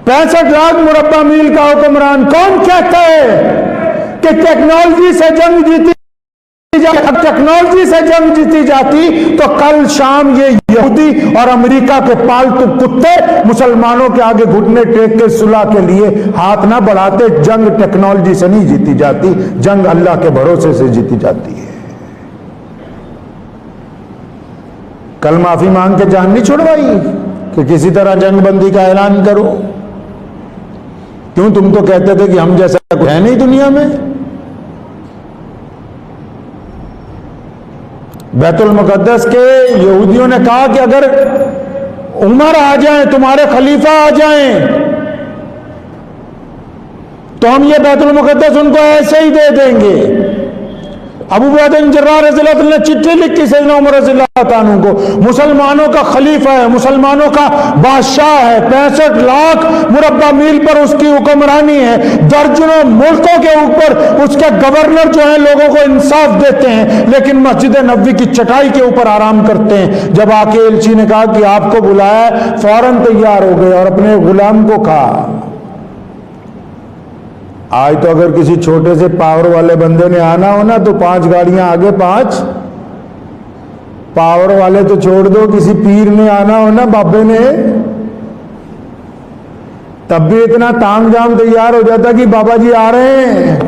65 लाख मुरब्बा मील का हुक्मरान। कौन कहता है कि टेक्नोलॉजी से जंग जीती अब टेक्नोलॉजी से जंग जीती जाती तो कल शाम ये यहूदी और अमेरिका के पालतू कुत्ते मुसलमानों के आगे घुटने टेक के सुलह के लिए हाथ ना बढ़ाते। जंग टेक्नोलॉजी से नहीं जीती जाती, जंग अल्लाह के भरोसे से जीती जाती है। कल माफी मांग के जान नहीं छुड़वाई कि किसी तरह जंग बंदी का ऐलान करो। क्यों? तुम तो कहते थे कि हम जैसा कुछ है नहीं दुनिया में। बैतुल मुकद्दस के यहूदियों ने कहा कि अगर उमर आ जाएं, तुम्हारे खलीफा आ जाएं, तो हम ये बैतुल मुकद्दस उनको ऐसे ही दे देंगे। अबू उबैदा बिन जर्राह रज़ियल्लाहु अन्हु ने चिट्ठी लिखी सैयदना उमर रज़ियल्लाहु अन्हु को, मुसलमानों का खलीफा है, मुसलमानों का बादशाह है, 65 लाख मुरब्बा मील पर उसकी हुक्मरानी है, दर्जनों मुल्कों के ऊपर उसके गवर्नर जो हैं लोगों को इंसाफ देते हैं, लेकिन मस्जिद नबवी की चटाई के ऊपर आराम करते हैं। जब आके एलची ने कहा कि आपको बुलाया, फौरन तैयार हो गए और अपने गुलाम को कहा। आज तो अगर किसी छोटे से पावर वाले बंदे ने आना हो ना तो 5 गाड़ियां आगे 5 पावर वाले तो छोड़ दो, किसी पीर ने आना हो ना, बाबे ने, तब भी इतना ताम जाम तैयार हो जाता कि बाबा जी आ रहे हैं।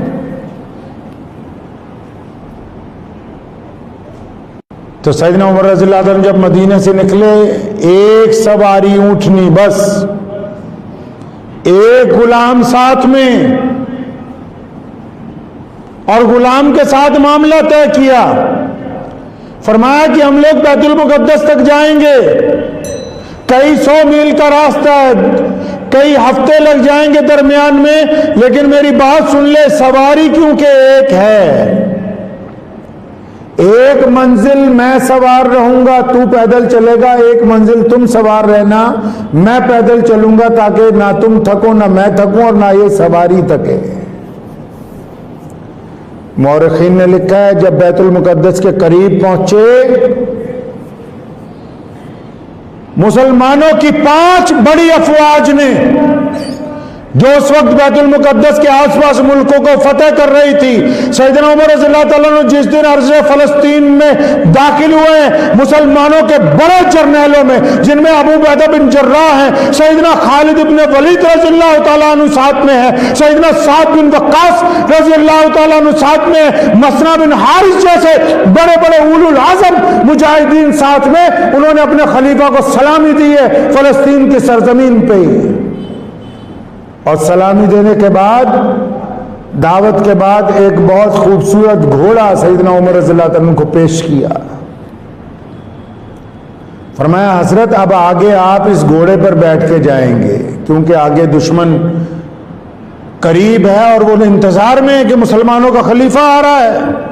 तो सैयदना उमर रज़ियल्लाहु अन्हु जब मदीने से निकले, एक सवारी ऊंटनी, बस एक गुलाम साथ में, और गुलाम के साथ मामला तय किया। फरमाया कि हम लोग बैतुल मुकद्दस तक जाएंगे, कई 100 मील का रास्ता है, कई हफ्ते लग जाएंगे दरमियान में, लेकिन मेरी बात सुन ले, सवारी क्योंकि एक है, एक मंजिल मैं सवार रहूंगा, तू पैदल चलेगा, एक मंजिल तुम सवार रहना, मैं पैदल चलूंगा, ताकि ना तुम थको ना मैं थकूं और ना ये सवारी थके। मौरखीन ने लिखा है जब बैतुल मुकद्दस के करीब पहुंचे, मुसलमानों की 5 बड़ी अफवाज ने, जो उस वक्त बैतुल मुकद्दस के आसपास मुल्कों को फतेह कर रही थी, सैयदना उमर रज़ियल्लाहु ताला अन्हु जिस दिन अर्ज़े फ़लस्तीन में दाखिल हुए, मुसलमानों के बड़े जर्नैलों में, जिनमें अबू उबैदा बिन जर्राह हैं, सैयदना खालिद इब्न वलीद रज़ियल्लाहु ताला अन्हु साथ में है, सैयदना साद बिन वक्कास रज़ियल्लाहु ताला अन्हु साथ में है, मसना बिन हारिस जैसे बड़े बड़े उलुल आज़म मुजाहिदीन साथ में, उन्होंने अपने खलीफा को सलामी दी है फ़लस्तीन की सरजमीन पे ही। और सलामी देने के बाद, दावत के बाद, एक बहुत खूबसूरत घोड़ा सैयदना उमर रज़ियल्लाहु अन्हु को पेश किया। फरमाया हजरत अब आगे आप इस घोड़े पर बैठ के जाएंगे, क्योंकि आगे दुश्मन करीब है और वो इंतजार में है कि मुसलमानों का खलीफा आ रहा है।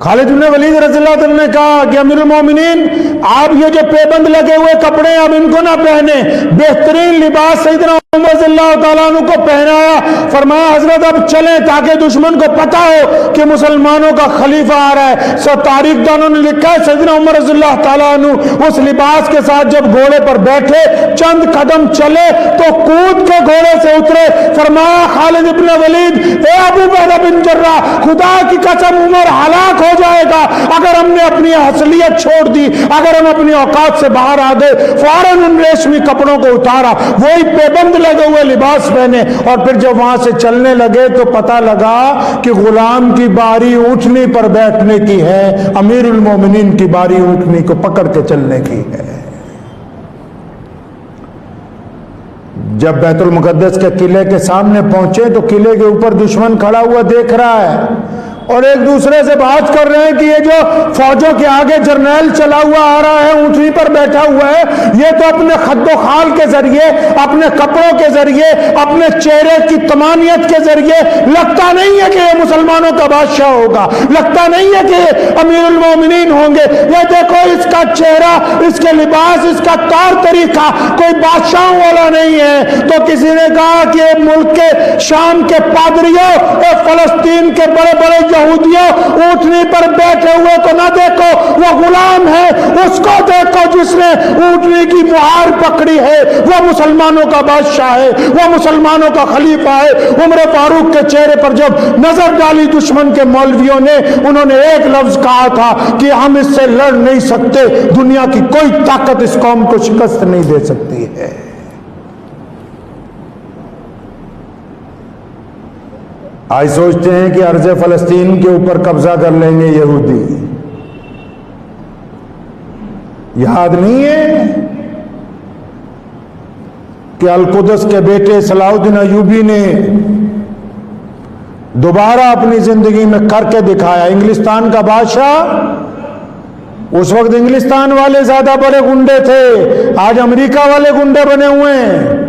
खालिद बिन वलीद रज़ियल्लाहु अन्हु ने कहा कि अमीरुल मोमिनीन, आप ये जो पेबंद लगे हुए कपड़े हैं, अब इनको ना पहने, बेहतरीन लिबास सैयदना उमर रज़ियल्लाहु ताला अन्हु को पहनाया। फरमाया हजरत अब चलें, ताकि दुश्मन को पता हो कि मुसलमानों का खलीफा आ रहा है। सब तारीख दानों ने लिखा है सैयदना उमर रज़ियल्लाहु ताला अन्हु उस लिबास के साथ जब घोड़े पर बैठे, चंद कदम चले तो कूद के घोड़े से उतरे। फरमाया खालिद इब्न वलीद, ए अबू उबैदा बिन जर्राह, खुदा की कसम उमर हलाक हो जाएगा अगर हमने अपनी असलियत छोड़ दी, अगर हम अपनी औकात से बाहर आ गए। फौरन उन रेशमी कपड़ों को उतारा, वही पेबंद लगे हुए लिबास पहने, और फिर जब वहां से चलने लगे तो पता लगा कि गुलाम की बारी ऊंटनी पर बैठने की है, अमीरुल मोमिनीन की बारी ऊंटनी को पकड़ के चलने की है। जब बैतुल मुकद्दस के किले के सामने पहुंचे तो किले के ऊपर दुश्मन खड़ा हुआ देख रहा है और एक दूसरे से बात कर रहे हैं कि ये जो फौजों के आगे जर्नैल चला हुआ आ रहा है, ऊंटनी पर बैठा हुआ है, ये तो अपने खद्दो खाल के जरिए, अपने कपड़ों के जरिए, अपने चेहरे की तमानियत के जरिए लगता नहीं है कि ये मुसलमानों का बादशाह होगा, लगता नहीं है कि अमीरुल मोमिनीन होंगे। ये देखो इसका चेहरा, इसके लिबास, इसका तौर तरीका कोई बादशाहों वाला नहीं है। तो किसी ने कहा कि मुल्क के शाम के पादरियों और फलस्तीन के बड़े बड़े यहूदियों, ऊँटनी पर बैठे हुए को ना देखो, वो गुलाम है, उसको देखो जिसने ऊँटनी की मुहार पकड़ी है, वो मुसलमानों का बादशाह है, वो मुसलमानों का खलीफा है। उमर फारूक के चेहरे पर जब नजर डाली दुश्मन के मौलवियों ने, उन्होंने एक लफ्ज कहा था कि हम इससे लड़ नहीं सकते, दुनिया की कोई ताकत इस कौम को शिकस्त नहीं दे सकती है। आज सोचते हैं कि अर्ज़ फलस्तीन के ऊपर कब्जा कर लेंगे यहूदी। याद नहीं है कि अलकुदस के बेटे सलाहुद्दीन अयूबी ने दोबारा अपनी जिंदगी में करके दिखाया। इंग्लिस्तान का बादशाह, उस वक्त इंग्लिस्तान वाले ज्यादा बड़े गुंडे थे, आज अमेरिका वाले गुंडे बने हुए हैं।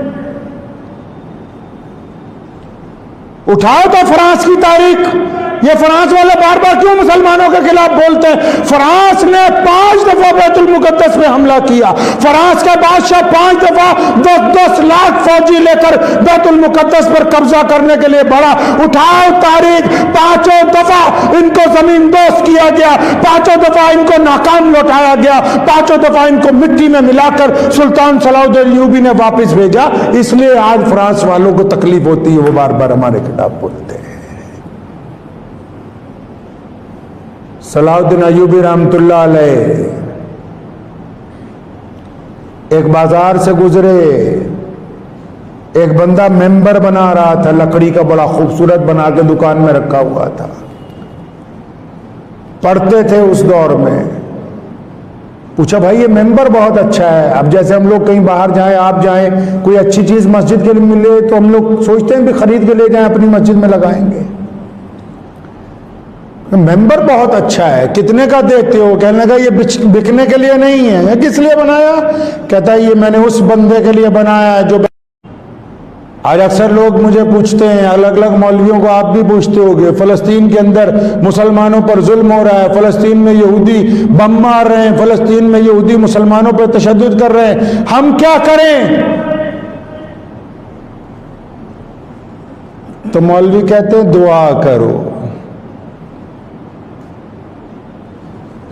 उठाओ तो फ्रांस की तारीख, ये फ्रांस वाले बार बार क्यों मुसलमानों के खिलाफ बोलते हैं? फ्रांस ने 5 दफा बैतुल मुकद्दस में हमला किया। फ्रांस का बादशाह 5 दफा 10-10 लाख फौजी लेकर बैतुल मुकद्दस पर कब्जा करने के लिए बढ़ा। उठाओ तारीख, 5 दफा इनको जमीन दोस्त किया गया, 5 दफा इनको नाकाम लौटाया गया, 5 दफा इनको मिट्टी में मिलाकर सुल्तान सलाहुद्दीन अयूबी ने वापस भेजा। इसलिए आज फ्रांस वालों को तकलीफ होती है, वो बार बार हमारे खिलाफ बोलते हैं। सलाहुद्दीन अयूबी रहमतुल्लाह अलैह एक बाजार से गुजरे, एक बंदा मेंबर बना रहा था, लकड़ी का बड़ा खूबसूरत बना के दुकान में रखा हुआ था। पढ़ते थे उस दौर में। पूछा भाई ये मेंबर बहुत अच्छा है। अब जैसे हम लोग कहीं बाहर जाएं, आप जाएं, कोई अच्छी चीज मस्जिद के लिए मिले तो हम लोग सोचते हैं भी खरीद के ले जाएं, अपनी मस्जिद में लगाएंगे। मेंबर बहुत अच्छा है, कितने का देते हो? कहने लगा ये बिकने के लिए नहीं है। ये किस लिए बनाया? कहता है ये मैंने उस बंदे के लिए बनाया है जो। आज अक्सर लोग मुझे पूछते हैं, अलग अलग मौलवियों को आप भी पूछते होंगे, फलस्तीन के अंदर मुसलमानों पर जुल्म हो रहा है, फलस्तीन में यहूदी बम मार रहे हैं, फलस्तीन में यहूदी मुसलमानों पर तशद्दुद कर रहे हैं, हम क्या करें? तो मौलवी कहते हैं दुआ करो।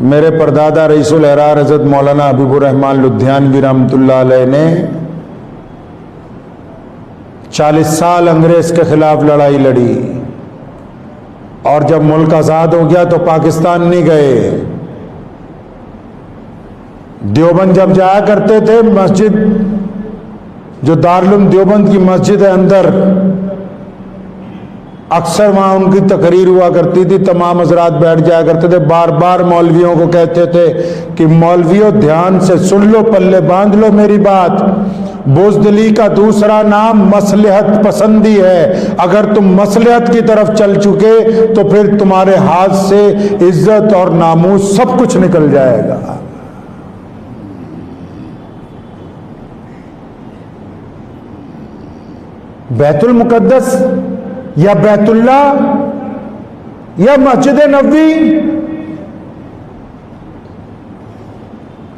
मेरे परदादा रईसुल अहरार हज़रत मौलाना हबीबुर रहमान लुधियानवी रहमतुल्लाह अलैह ने 40 साल अंग्रेज के खिलाफ लड़ाई लड़ी, और जब मुल्क आज़ाद हो गया तो पाकिस्तान नहीं गए। देवबंद जब जाया करते थे, मस्जिद जो दारुल देवबंद की मस्जिद है अंदर, अक्सर वहाँ उनकी तकरीर हुआ करती थी, तमाम हजरात बैठ जाया करते थे। बार बार मौलवियों को कहते थे कि मौलवियों ध्यान से सुन लो, पल्ले बांध लो मेरी बात। बुज़दिली का दूसरा नाम मसलहत पसंदी है। अगर तुम मसलहत की तरफ चल चुके तो फिर तुम्हारे हाथ से इज्जत और नामूस सब कुछ निकल जाएगा। बैतुल मुकद्दस या बैतुल्ला या मस्जिद नबवी,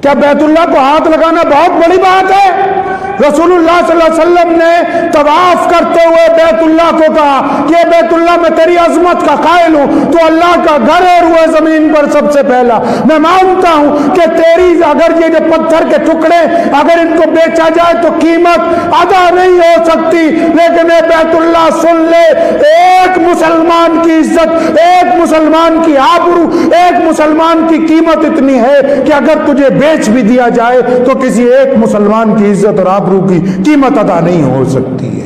क्या बैतुल्ला को हाथ लगाना बहुत बड़ी बात है? रसूलुल्लाह सल्लल्लाहु अलैहि वसल्लम ने तवाफ करते हुए बैतुल्ला को कहा कि बैतुल्ला मैं तेरी अजमत का कायल हूं, तो अल्लाह का घर है रुए जमीन पर सबसे पहला। मैं मानता हूं कि तेरी अगर ये जो पत्थर के टुकड़े अगर इनको बेचा जाए तो कीमत अदा नहीं हो सकती, लेकिन बैतुल्ला सुन ले, एक मुसलमान की इज्जत, एक मुसलमान की आबरू, एक मुसलमान की कीमत इतनी है कि अगर तुझे बेच भी दिया जाए तो किसी एक मुसलमान की इज्जत और आबरू की कीमत अदा नहीं हो सकती है।